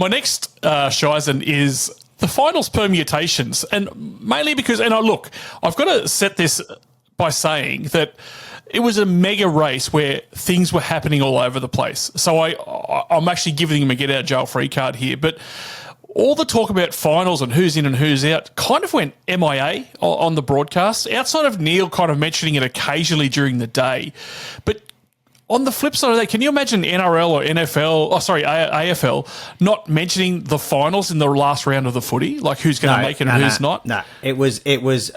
My next Shizen is the finals permutations, and mainly because, and I've got to set this by saying that it was a mega race where things were happening all over the place. So I'm actually giving them a get-out-jail-free card here, but all the talk about finals and who's in and who's out kind of went MIA on the broadcast, outside of Neil kind of mentioning it occasionally during the day. But on the flip side of that, can you imagine NRL or AFL not mentioning the finals in the last round of the footy, like who's going to make it and who's not? No, it was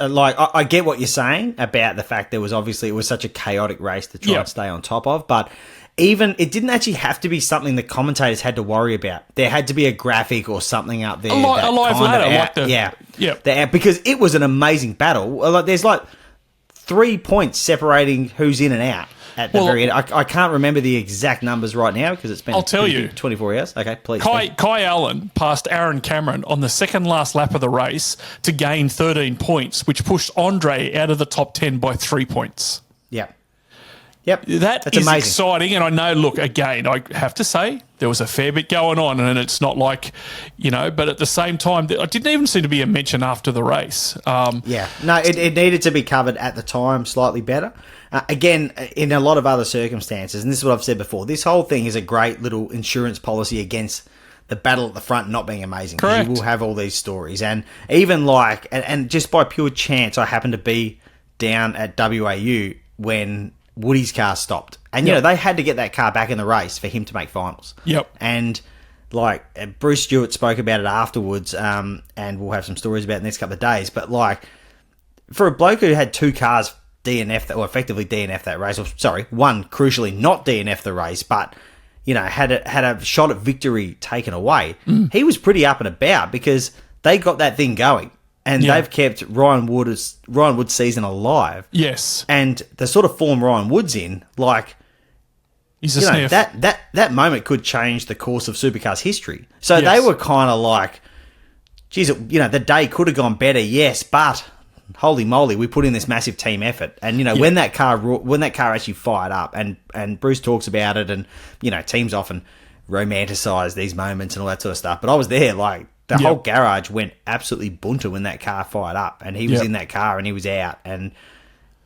like I get what you're saying about the fact there was obviously it was such a chaotic race to try and stay on top of, but even it didn't actually have to be something the commentators had to worry about. There had to be a graphic or something up there, a live ladder, because it was an amazing battle. Like there's like 3 points separating who's in and out. At the very end. I can't remember the exact numbers right now because it's been 24 hours. Okay, please. Kai Allen passed Aaron Cameron on the second last lap of the race to gain 13 points, which pushed Andre out of the top 10 by 3 points. Yep. That's amazing. Exciting. And I know, look, again, I have to say there was a fair bit going on, and it's not like, but at the same time, it didn't even seem to be a mention after the race. It needed to be covered at the time slightly better. Again, in a lot of other circumstances, and this is what I've said before, this whole thing is a great little insurance policy against the battle at the front not being amazing. Correct. You will have all these stories. And even like, and just by pure chance, I happened to be down at WAU when Woody's car stopped. And, they had to get that car back in the race for him to make finals. Yep. And, like, Bruce Stewart spoke about it afterwards, and we'll have some stories about it in the next couple of days. But, like, for a bloke who had 2 cars DNF, or effectively DNF that race, or, sorry, one crucially not DNF the race, but, had a shot at victory taken away, he was pretty up and about because they got that thing going. And they've kept Ryan Wood's season alive. Yes. And the sort of form Ryan Wood's in, like, he's a sniff. That moment could change the course of Supercars history. So yes. they were kind of like, geez, the day could have gone better, yes, but holy moly, we put in this massive team effort. And, when that car actually fired up, and Bruce talks about it, and, teams often romanticize these moments and all that sort of stuff. But I was there, like, the whole garage went absolutely bunter when that car fired up, and he was in that car and he was out, and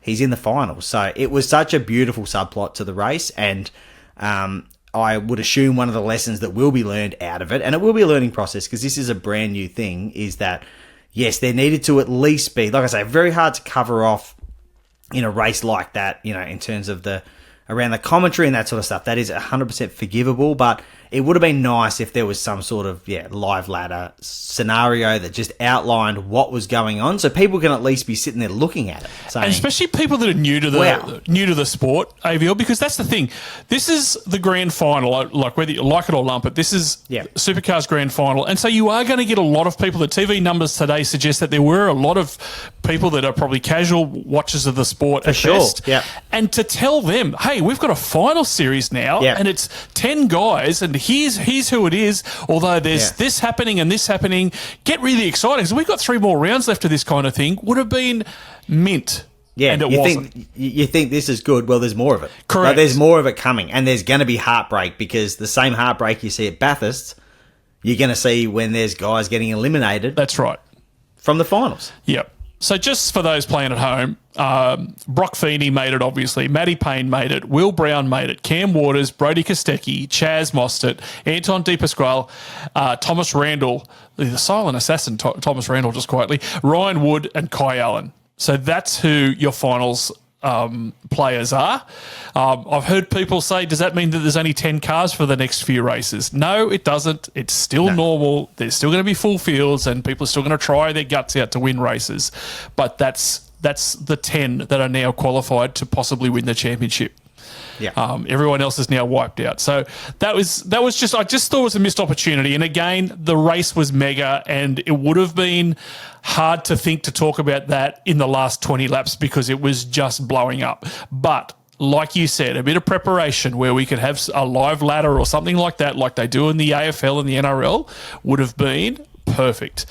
he's in the finals. So it was such a beautiful subplot to the race, and I would assume one of the lessons that will be learned out of it, and it will be a learning process because this is a brand new thing, is that, yes, there needed to at least be, like I say, very hard to cover off in a race like that, in terms of around the commentary and that sort of stuff. That is 100% forgivable, but it would have been nice if there was some sort of live ladder scenario that just outlined what was going on, so people can at least be sitting there looking at it. Saying, and especially people that are new to the sport, AVL, because that's the thing. This is the grand final, like whether you like it or lump it. This is Supercars grand final, and so you are going to get a lot of people. The TV numbers today suggest that there were a lot of people that are probably casual watchers of the sport at best. Yeah. And to tell them, hey, we've got a final series now, and it's 10 guys, and here's who it is, although there's this happening and this happening, get really excited because we've got 3 more rounds left of this kind of thing, would have been mint. Yeah, and it wasn't. You think this is good, well, there's more of it. Correct. Like, there's more of it coming, and there's going to be heartbreak, because the same heartbreak you see at Bathurst, you're going to see when there's guys getting eliminated. That's right. From the finals. Yep. So just for those playing at home, Brock Feeney made it, obviously. Matty Payne made it. Will Brown made it. Cam Waters, Brodie Kostecki, Chaz Mostert, Anton De Pasquale, Thomas Randall, the silent assassin, Thomas Randall, just quietly, Ryan Wood, and Kai Allen. So that's who your finals players are. I've heard people say, does that mean that there's only 10 cars for the next few races? No, it doesn't. It's still normal. There's still going to be full fields, and people are still going to try their guts out to win races. But that's the 10 that are now qualified to possibly win the championship. Yeah. Everyone else is now wiped out. So that was just, I just thought it was a missed opportunity. And again, the race was mega, and it would have been hard to think to talk about that in the last 20 laps because it was just blowing up. But like you said, a bit of preparation where we could have a live ladder or something like that, like they do in the AFL and the NRL, would have been perfect.